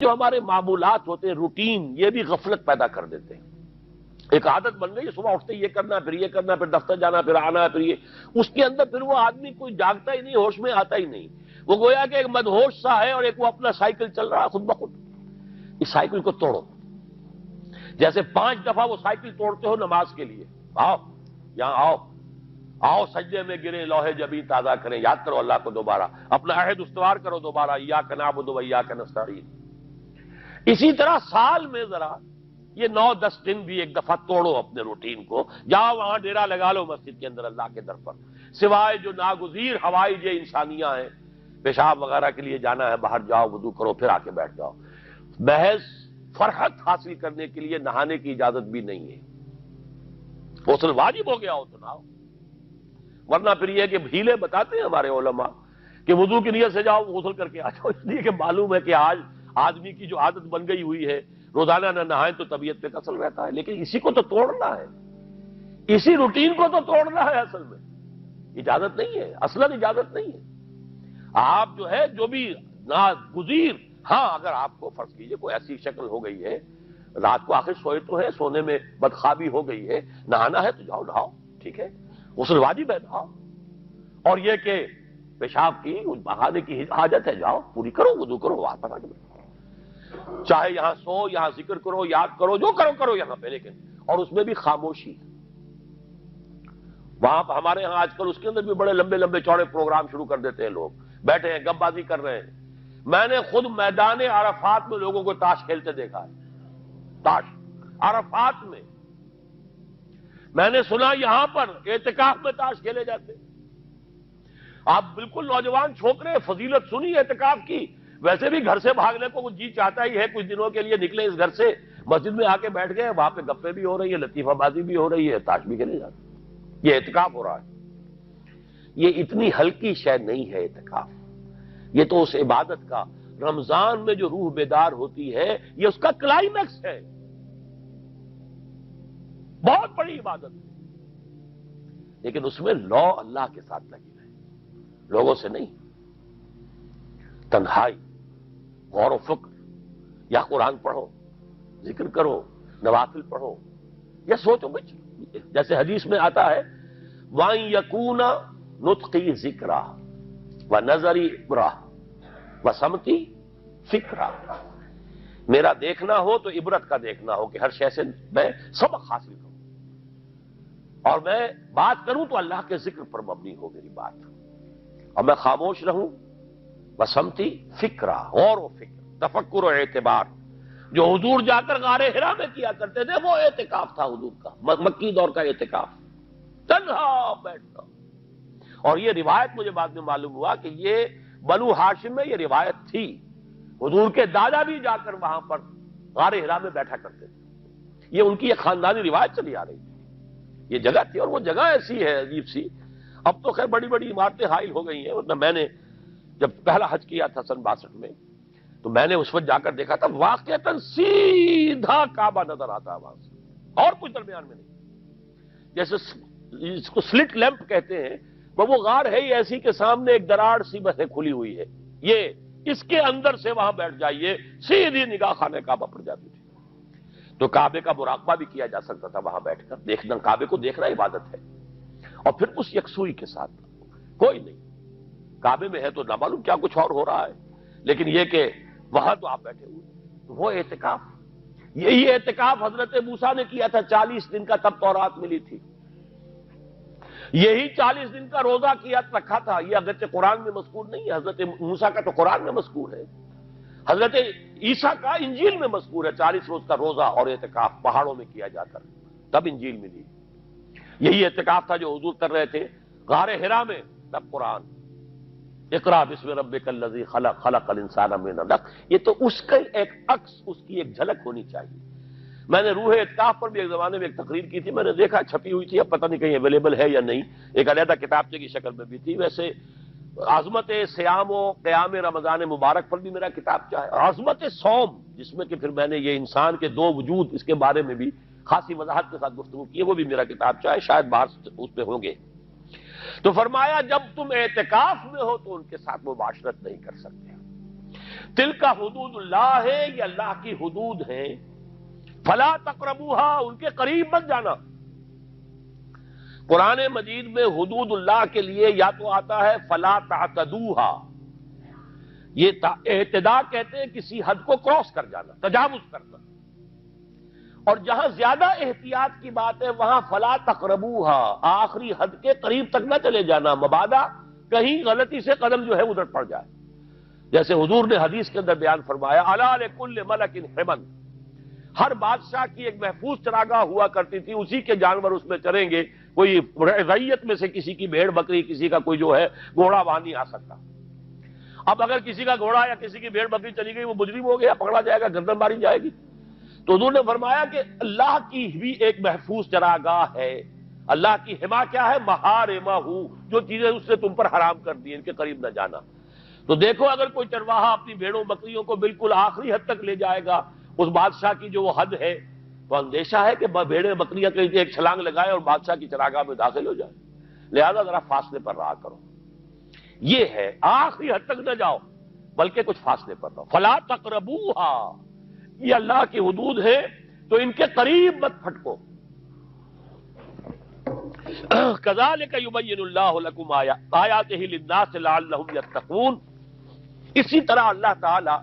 جو ہمارے معمولات ہوتے ہیں روٹین، یہ بھی غفلت پیدا کر دیتے ہیں. ایک عادت بن گئی، صبح اٹھتے یہ کرنا، پھر یہ کرنا، پھر دفتر جانا، پھر آنا، پھر یہ. اس کے اندر پھر وہ آدمی کوئی جاگتا ہی نہیں، ہوش میں آتا ہی نہیں. وہ گویا کہ ایک مدہوش سا ہے اور ایک وہ اپنا سائیکل چل رہا ہے خود بخود. اس سائیکل کو توڑو. جیسے 5 دفعہ وہ سائیکل توڑتے ہو نماز کے لیے. آؤ یہاں آؤ، آؤ سجدے میں گرے، لوح جبیں تازہ کریں، یاد کرو اللہ کو دوبارہ، اپنا عہد استوار کرو دوبارہ، ایاک نعبد و ایاک نستعین. اسی طرح سال میں ذرا یہ 9-10 دن بھی ایک دفعہ توڑو اپنے روٹین کو. جاؤ وہاں ڈیرا لگا لو مسجد کے اندر اللہ کے در پر، سوائے جو ناگزیر ہوائج انسانیاں ہیں، پیشاب وغیرہ کے لیے جانا ہے باہر، جاؤ وضو کرو پھر آ کے بیٹھ جاؤ. محض فرحت حاصل کرنے کے لیے نہانے کی اجازت بھی نہیں ہے. غسل واجب ہو گیا ہو تو نہاؤ، ورنہ پھر یہ کہ ہیلے بتاتے ہیں ہمارے علماء کہ وضو کی نیت سے جاؤ غسل کر کے آ جاؤ، اس لیے کہ معلوم ہے کہ آج آدمی کی جو عادت بن گئی ہوئی ہے روزانہ نہ نہائیں تو طبیعت پہ اثر رہتا ہے. لیکن اسی کو تو توڑنا ہے، اسی روٹین کو تو توڑنا ہے. اصل میں اجازت نہیں ہے، اصلاً اجازت نہیں ہے. آپ جو ہے جو بھی ناگزیر، ہاں اگر آپ کو فرض کیجئے کوئی ایسی شکل ہو گئی ہے، رات کو آخر سوئے تو ہے، سونے میں بدخوابی ہو گئی ہے، نہانا ہے تو جاؤ نہاؤ، ٹھیک ہے، غسل واجب ہے نہاؤ. اور یہ کہ پیشاب کی بہانے کی حاجت ہے، جاؤ پوری کرو، وضو کرو، واپس آ کے چاہے یہاں سو، یہاں ذکر کرو، یاد کرو، جو کرو کرو یہاں پہ، لیکن اور اس میں بھی خاموشی. وہاں ہمارے ہاں آج کل اس کے اندر بھی بڑے لمبے لمبے چوڑے پروگرام شروع کر دیتے ہیں، لوگ بیٹھے ہیں گپ بازی کر رہے ہیں. میں نے خود میدان عرفات میں لوگوں کو تاش کھیلتے دیکھا ہے. تاش عرفات میں میں نے سنا یہاں پر اعتکاف میں تاش کھیلے جاتے. آپ بالکل نوجوان چھوکرے، فضیلت سنی اعتکاف کی. ویسے بھی گھر سے بھاگنے کو وہ جی چاہتا ہی ہے، کچھ دنوں کے لیے نکلے اس گھر سے، مسجد میں آ کے بیٹھ گئے، وہاں پہ گپیں بھی ہو رہی ہے، لطیفہ بازی بھی ہو رہی ہے، تاش بھی کھیلے جاتے. یہ اعتکاف ہو رہا ہے. یہ اتنی ہلکی شے نہیں ہے اعتکاف. یہ تو اس عبادت کا، رمضان میں جو روح بیدار ہوتی ہے، یہ اس کا کلائمیکس ہے. بہت بڑی عبادت ہے، لیکن اس میں لو اللہ کے ساتھ لگی رہے، لوگوں سے نہیں. تنہائی، غور و فکر، یا قرآن پڑھو، ذکر کرو، نوافل پڑھو، یا سوچو کچھ. جیسے حدیث میں آتا ہے وَأَن يَكُونَ نُطْقِي ذِكْرًا وَنَظَرِي عِبْرَةً وَسَمْتِي فِكْرًا. میرا دیکھنا ہو تو عبرت کا دیکھنا ہو کہ ہر شے سے میں سبق حاصل کروں، اور میں بات کروں تو اللہ کے ذکر پر مبنی ہو میری بات، اور میں خاموش رہوں. وَسَمْتِي فِكْرًا، غور و فکر، تفکر و اعتبار. جو حضور جا کر غار حرا میں کیا کرتے تھے وہ اعتکاف تھا حضور کا، مکی دور کا اعتکاف، تنہا بیٹھنا. اور یہ روایت مجھے بعد میں معلوم ہوا کہ یہ بنو ہاشم میں یہ روایت تھی. حضور کے دادا بھی جا کر وہاں پر غار حرا میں بیٹھا کرتے تھے. یہ ان کی ایک خاندانی روایت چلی آ رہی تھی. یہ جگہ تھی، اور وہ جگہ ایسی ہے عجیب سی. اب تو خیر بڑی بڑی عمارتیں حائل ہو گئی ہیں، ورنہ میں نے جب پہلا حج کیا تھا سن 62 میں، تو میں نے اس وقت جا کر دیکھا تھا واقعتاً سیدھا کعبہ نظر آتا ہے وہاں سے، اور کچھ درمیان میں نہیں. جیسے اس کو سلٹ لیمپ کہتے ہیں، وہ غار ہے ہی ایسی کہ سامنے ایک دراڑ سی بس کھلی ہوئی ہے، یہ اس کے اندر سے وہاں بیٹھ جائیے، سیدھی نگاہ خانہ کعبہ پڑ جاتی تھی. تو کعبے کا مراقبہ بھی کیا جا سکتا تھا وہاں بیٹھ کر. دیکھنا، کعبے کو دیکھنا عبادت ہے، اور پھر اس یکسوئی کے ساتھ. کوئی نہیں کعبے میں ہے تو نہ معلوم کیا کچھ اور ہو رہا ہے، لیکن یہ کہ وہاں تو آپ بیٹھے ہوئے. وہ اعتکاف، یہی اعتکاف حضرت موسیٰ نے کیا تھا 40 دن کا، تب تورات ملی تھی. یہی 40 دن کا روزہ کیا رکھا تھا. یہ اگرچہ قرآن میں مذکور نہیں ہے، حضرت موسیٰ کا تو قرآن میں مذکور ہے، حضرت عیسیٰ کا انجیل میں مذکور ہے. 40 روز کا روزہ اور اعتکاف پہاڑوں میں کیا جا کر، تب انجیل ملی. یہی اعتکاف تھا جو حضور کر رہے تھے غار حرا میں، تب قرآن. اقرا بسم ربک الذی خلق، خلق الانسان من علق. یہ تو اس کا ایک عکس، اس کی ایک جھلک ہونی چاہیے. میں نے روح اعتکاف پر بھی ایک زمانے میں ایک تقریر کی تھی، میں نے دیکھا چھپی ہوئی تھی، اب پتہ نہیں کہیں اویلیبل ہے یا نہیں، ایک علیحدہ کتابچے کی شکل میں بھی تھی. ویسے عظمت صیام و قیام رمضان مبارک پر بھی میرا کتابچہ ہے، اور عظمت صوم، جس میں کہ پھر میں نے یہ انسان کے 2 وجود، اس کے بارے میں بھی خاصی وضاحت کے ساتھ گفتگو کی ہے، وہ بھی میرا کتابچہ ہے، شاید باہر اس پہ ہوں گے. تو فرمایا جب تم اعتکاف میں ہو تو ان کے ساتھ مباشرت نہیں کر سکتے. تلک حدود اللہ ہے، یہ اللہ کی حدود ہیں، فلا تقربوها، ان کے قریب مت جانا۔ قرآن مجید میں حدود اللہ کے لیے یا تو آتا ہے فلا تعتدوها، یہ اعتداء کہتے ہیں کسی حد کو کراس کر جانا، تجاوز کرنا، اور جہاں زیادہ احتیاط کی بات ہے وہاں فلا تقربوها، آخری حد کے قریب تک نہ چلے جانا، مبادا کہیں غلطی سے قدم جو ہے ادھر پڑ جائے۔ جیسے حضور نے حدیث کے اندر بیان فرمایا الا لکل ملک حمن، ہر بادشاہ کی ایک محفوظ چراگاہ ہوا کرتی تھی، اسی کے جانور اس میں چریں گے، کوئی رعیت میں سے کسی کی بھیڑ بکری، کسی کا کوئی جو ہے گھوڑا وہاں نہیں آ سکتا۔ اب اگر کسی کا گھوڑا یا کسی کی بھیڑ بکری چلی گئی، وہ مجرم ہو گیا، پکڑا جائے گا، گردن ماری جائے گی۔ تو حضور نے فرمایا کہ اللہ کی بھی ایک محفوظ چراگاہ ہے، اللہ کی حما کیا ہے؟ محارمہ، جو چیزیں اس نے تم پر حرام کر دی، ان کے قریب نہ جانا۔ تو دیکھو اگر کوئی چرواہا اپنی بھیڑوں بکریوں کو بالکل آخری حد تک لے جائے گا، اس بادشاہ کی جو وہ حد ہے، تو اندیشہ ہے کہ بھیڑیں بکریاں کہیں ایک چھلانگ لگائے اور بادشاہ کی چراگاہ میں داخل ہو جائے، لہذا ذرا فاصلے پر رہا کرو۔ یہ ہے آخری حد تک نہ جاؤ بلکہ کچھ فاصلے پر رہو۔ فلا تقربوها، یہ اللہ کی حدود ہے تو ان کے قریب مت پھٹکو۔ کذالک یبین اللہ لکم آیاتہ للناس لعلہم یتقون، اسی طرح اللہ تعالی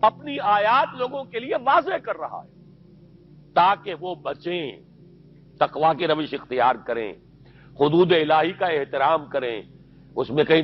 اپنی آیات لوگوں کے لیے واضح کر رہا ہے تاکہ وہ بچیں، تقوی کی روش اختیار کریں، حدود الہی کا احترام کریں، اس میں کہیں